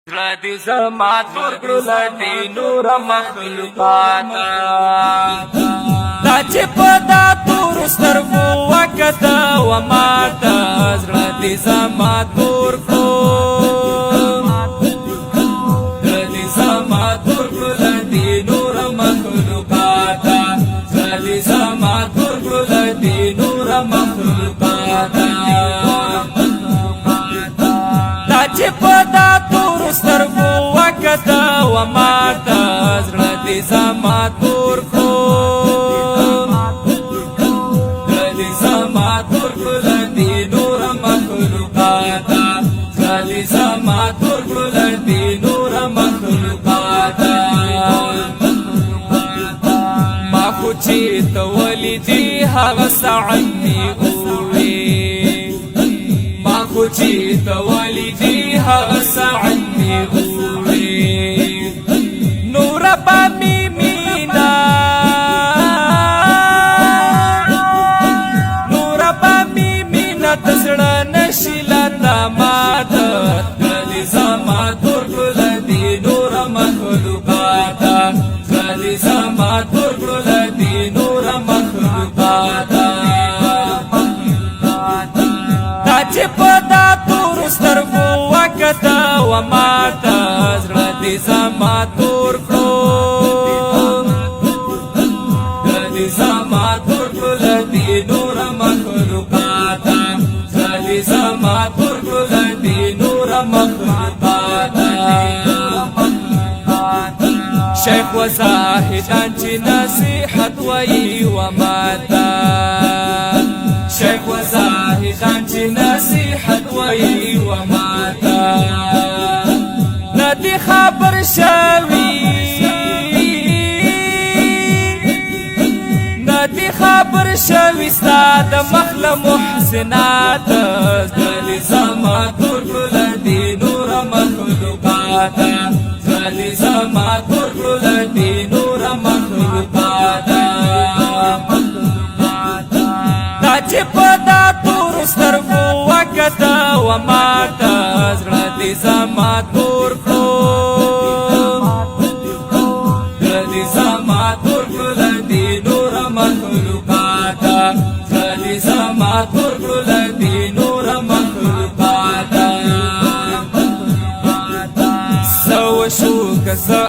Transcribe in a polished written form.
زړه زما تور کړل دې نور مخلوقاتا دا چې په دا تور سترګو وکړه و ماته زړه دې زما تور کړل دې زما تور کړل دې نور مخلوقاتا زړه دې زما تور کړل دې نور مخلوقاتا دا چې په دا سترګو وکړه و ماته زړه دې زما تور کړل زړه دې زما تور کړل دې نور مخلوقاتا زړه دې زما تور کړل دې نور مخلوقاتا ما خو چې ته ولیدې هغه ساعت مې ووې ما خو چې ته ولیدې هغه ساعت نور با می مینا نور با می مینا تسړه نشیلا دامات غلی زما تور کړل دې نور مخلوقاتا غلی زما تور کړل دې نور مخلوقاتا دا چې په دا تور سترګو وکړه و ماته زړه دې زما تور کړل زړه دې زما تور کړل دې نور مخلوقاتا زړه دې زما تور کړل دې نور مخلوقاتا شیخ و زاهدان چې نصیحت وایي و ماته شیخ و زاهدان چې نصیحت وایي و ماته ندی خبر شوی ندی خبر شوی ستا د مخل محسنات زړه زما تور کړل دې نور مخلوقاتا زړه زما تور کړل دې نور مخلوقاتا دا چې په دا تور سترګو وکړه و ماته زړه دې زما تور کړل زړه دې زما تور کړل دې نور مخلوقاتا زړه دې زما تور کړل دې نور مخلوقاتا سو شو که